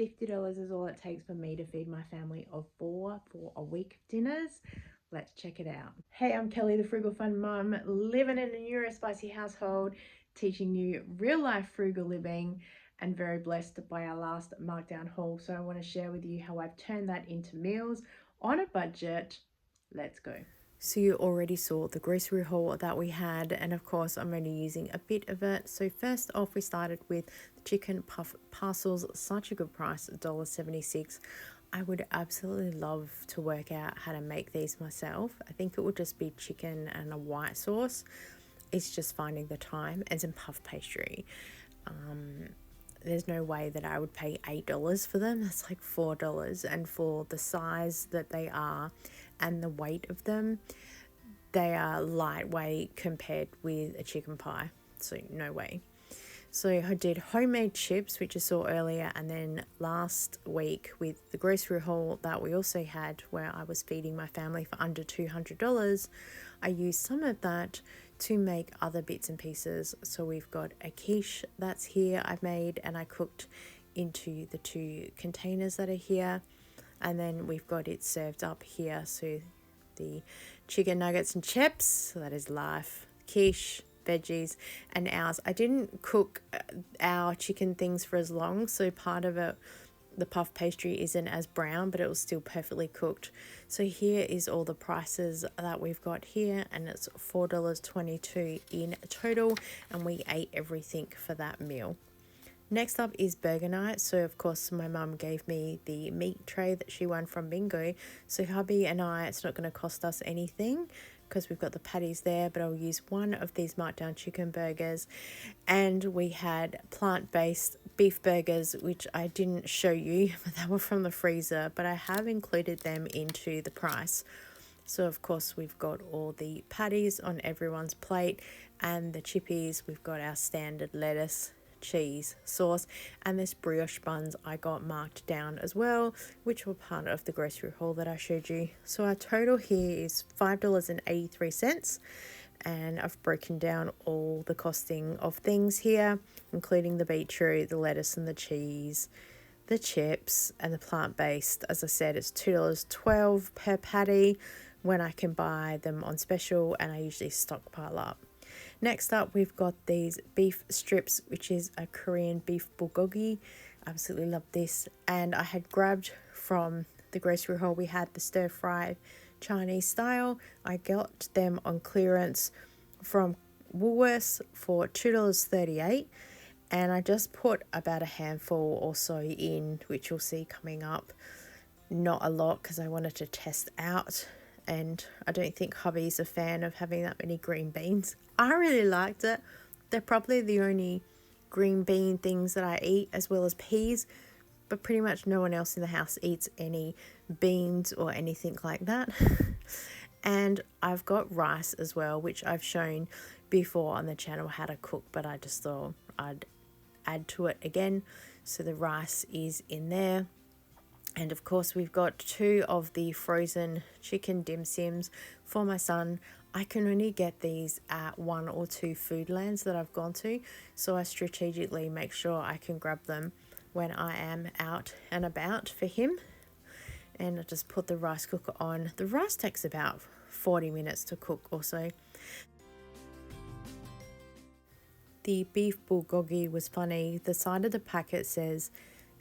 $50 is all it takes for me to feed my family of 4 for a week of dinners. Let's check it out. Hey, I'm Kelly, the Frugal Fun Mum, living in a neurospicy household, teaching you real life frugal living, and very blessed by our last markdown haul. So I want to share with you how I've turned that into meals on a budget. Let's go. So you already saw the grocery haul that we had, and of course I'm only using a bit of it. So first off, we started with the chicken puff parcels. Such a good price, $1.76. I would absolutely love to work out how to make these myself. I think it would just be chicken and a white sauce. It's just finding the time, and some puff pastry. There's no way that I would pay $8 for them. That's like $4. And for the size that they are and the weight of them, they are lightweight compared with a chicken pie. So no way. So I did homemade chips, which you saw earlier, and then last week with the grocery haul that we also had, where I was feeding my family for under $200, I used some of that to make other bits and pieces. So we've got a quiche that's here I've made, and I cooked into the 2 containers that are here, and then we've got it served up here. So the chicken nuggets and chips, so that is life, quiche, veggies, and ours. I didn't cook our chicken things for as long, so part of it, the puff pastry, isn't as brown, but it was still perfectly cooked. So here is all the prices that we've got here, and it's $4.22 in total, and we ate everything for that meal. Next up is burger night. So of course my mum gave me the meat tray that she won from bingo. So hubby and I, it's not going to cost us anything because we've got the patties there, but I'll use one of these markdown chicken burgers. And we had plant-based beef burgers, which I didn't show you, but they were from the freezer, but I have included them into the price. So of course we've got all the patties on everyone's plate, and the chippies, we've got our standard lettuce, cheese, sauce, and this brioche buns I got marked down as well, which were part of the grocery haul that I showed you. So our total here is $5.83, and I've broken down all the costing of things here, including the beetroot, the lettuce and the cheese, the chips, and the plant-based. As I said, it's $2.12 per patty when I can buy them on special, and I usually stockpile up. Next up, we've got these beef strips, which is a Korean beef bulgogi. Absolutely love this. And I had grabbed from the grocery haul, we had the stir fry Chinese style. I got them on clearance from Woolworths for $2.38. And I just put about a handful or so in, which you'll see coming up. Not a lot because I wanted to test out. And I don't think hubby's a fan of having that many green beans. I really liked it. They're probably the only green bean things that I eat, as well as peas, but pretty much no one else in the house eats any beans or anything like that. And I've got rice as well, which I've shown before on the channel how to cook, but I just thought I'd add to it again. So the rice is in there. And of course we've got 2 of the frozen chicken dim sims for my son. I can only get these at 1 or 2 Foodlands that I've gone to, so I strategically make sure I can grab them when I am out and about for him. And I just put the rice cooker on. The rice takes about 40 minutes to cook or so. The beef bulgogi was funny. The side of the packet says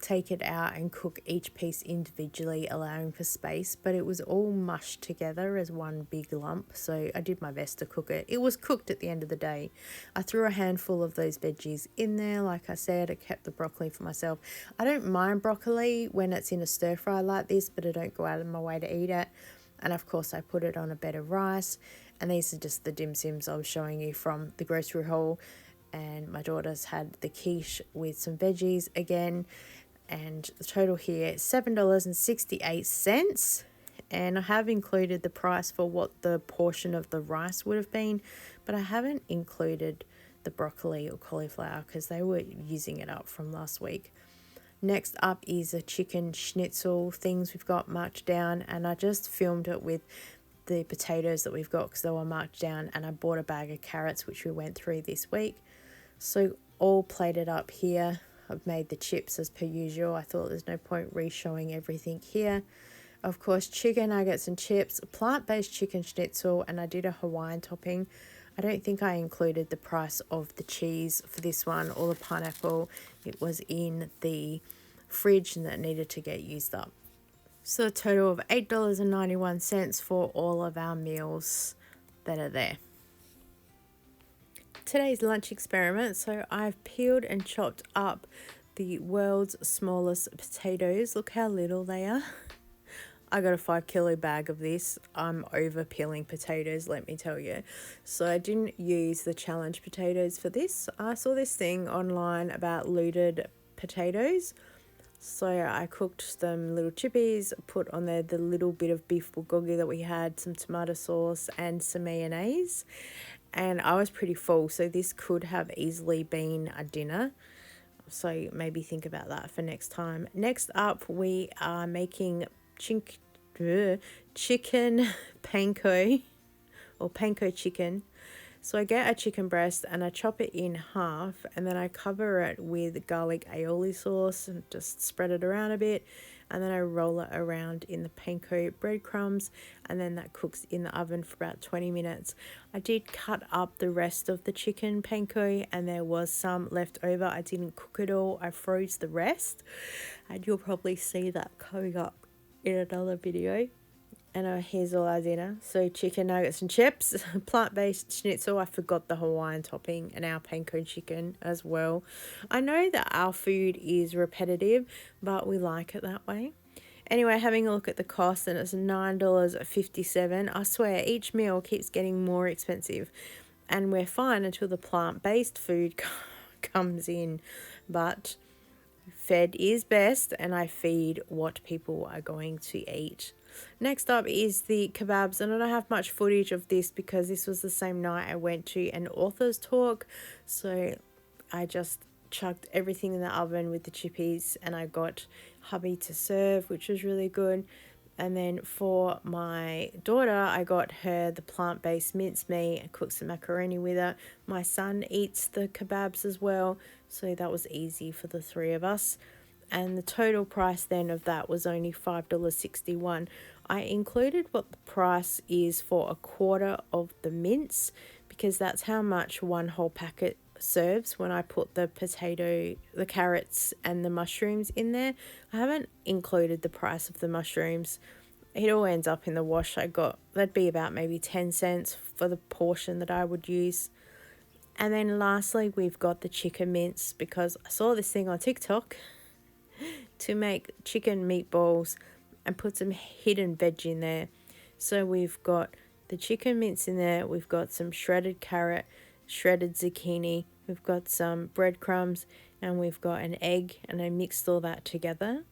take it out and cook each piece individually, allowing for space, but it was all mushed together as one big lump, so I did my best to cook it. It was cooked at the end of the day. I threw a handful of those veggies in there. Like I said, I kept the broccoli for myself. I don't mind broccoli when it's in a stir fry like this, but I don't go out of my way to eat it. And of course I put it on a bed of rice, and these are just the dim sims I was showing you from the grocery haul. And my daughter's had the quiche with some veggies again. And the total here is $7.68, and I have included the price for what the portion of the rice would have been, but I haven't included the broccoli or cauliflower because they were using it up from last week. Next up is a chicken schnitzel things we've got marked down, and I just filmed it with the potatoes that we've got because they were marked down, and I bought a bag of carrots which we went through this week. So all plated up here. I've made the chips as per usual. I thought there's no point re-showing everything here. Of course, chicken nuggets and chips, plant-based chicken schnitzel, and I did a Hawaiian topping. I don't think I included the price of the cheese for this one or the pineapple. It was in the fridge and that needed to get used up. So a total of $8.91 for all of our meals that are there. Today's lunch experiment, so I've peeled and chopped up the world's smallest potatoes. Look how little they are. I got a 5 kilo bag of this. I'm over peeling potatoes, let me tell you. So I didn't use the challenge potatoes for this. I saw this thing online about looted potatoes. So I cooked them little chippies, put on there the little bit of beef bulgogi that we had, some tomato sauce and some mayonnaise. And I was pretty full, so this could have easily been a dinner. So maybe think about that for next time. Next up, we are making chicken panko or panko chicken. So I get a chicken breast and I chop it in half and then I cover it with garlic aioli sauce and just spread it around a bit. And then I roll it around in the panko breadcrumbs and then that cooks in the oven for about 20 minutes. I did cut up the rest of the chicken panko and there was some left over. I didn't cook it all. I froze the rest and you'll probably see that coming up in another video. And here's all our dinner. So chicken nuggets and chips, plant-based schnitzel. I forgot the Hawaiian topping and our panko chicken as well. I know that our food is repetitive, but we like it that way. Anyway, having a look at the cost, and it's $9.57. I swear, each meal keeps getting more expensive. And we're fine until the plant-based food comes in. But fed is best, and I feed what people are going to eat. Next up is the kebabs, and I don't have much footage of this because this was the same night I went to an author's talk, so I just chucked everything in the oven with the chippies and I got hubby to serve, which was really good. And then for my daughter, I got her the plant-based mincemeat and cooked some macaroni with it. My son eats the kebabs as well, so that was easy for the three of us. And the total price then of that was only $5.61. I included what the price is for a quarter of the mince because that's how much one whole packet serves when I put the potato, the carrots and the mushrooms in there. I haven't included the price of the mushrooms. It all ends up in the wash. I got, that'd be about maybe 10 cents for the portion that I would use. And then lastly, we've got the chicken mince because I saw this thing on TikTok to make chicken meatballs and put some hidden veg in there. So we've got the chicken mince in there, we've got some shredded carrot, shredded zucchini, we've got some breadcrumbs, and we've got an egg, and I mixed all that together.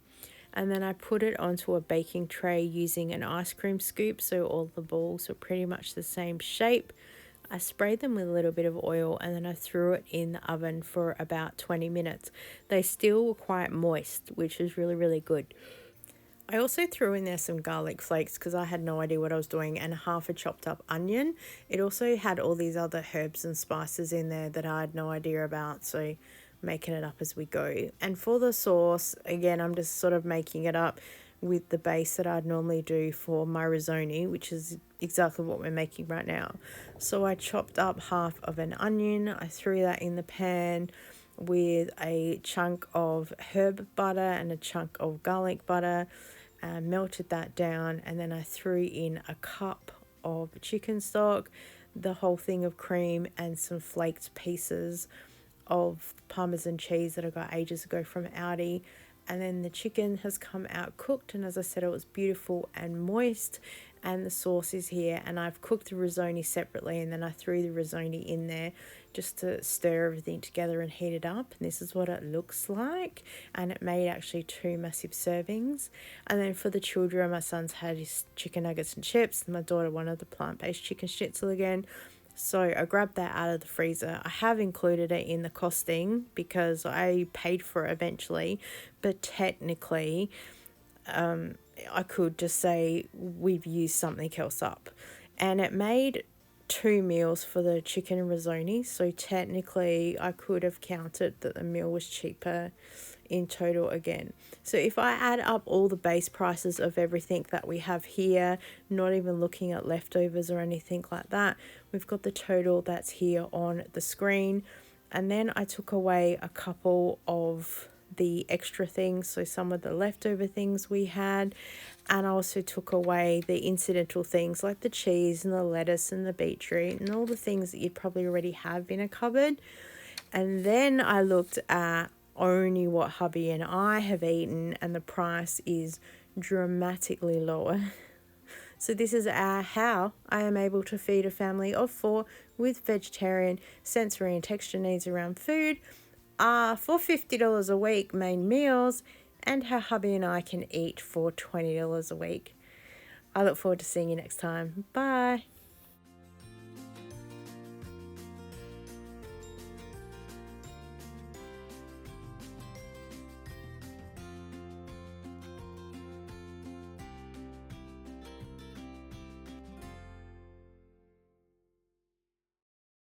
And then I put it onto a baking tray using an ice cream scoop, so all the balls were pretty much the same shape. I sprayed them with a little bit of oil and then I threw it in the oven for about 20 minutes. They still were quite moist, which was really, really good. I also threw in there some garlic flakes because I had no idea what I was doing, and half a chopped up onion. It also had all these other herbs and spices in there that I had no idea about, so making it up as we go. And for the sauce, again, I'm just sort of making it up with the base that I'd normally do for my risotto, which is exactly what we're making right now. So I chopped up half of an onion, I threw that in the pan with a chunk of herb butter and a chunk of garlic butter, melted that down, and then I threw in a cup of chicken stock, the whole thing of cream, and some flaked pieces of Parmesan cheese that I got ages ago from Aldi. And then the chicken has come out cooked, and as I said, it was beautiful and moist, and the sauce is here. And I've cooked the risotto separately, and then I threw the risotto in there just to stir everything together and heat it up. And this is what it looks like, and it made actually 2 massive servings. And then for the children, my son's had his chicken nuggets and chips, and my daughter wanted the plant-based chicken schnitzel again. So I grabbed that out of the freezer. I have included it in the costing because I paid for it eventually, but technically I could just say we've used something else up. And it made 2 meals for the chicken risotto, so technically I could have counted that the meal was cheaper in total again. So if I add up all the base prices of everything that we have here, not even looking at leftovers or anything like that, we've got the total that's here on the screen. And then I took away a couple of the extra things, so some of the leftover things we had, and I also took away the incidental things like the cheese and the lettuce and the beetroot and all the things that you'd probably already have in a cupboard. And then I looked at only what hubby and I have eaten, and the price is dramatically lower. So this is how I am able to feed a family of 4 with vegetarian, sensory and texture needs around food for $50 a week main meals, and how hubby and I can eat for $20 a week. I look forward to seeing you next time. Bye.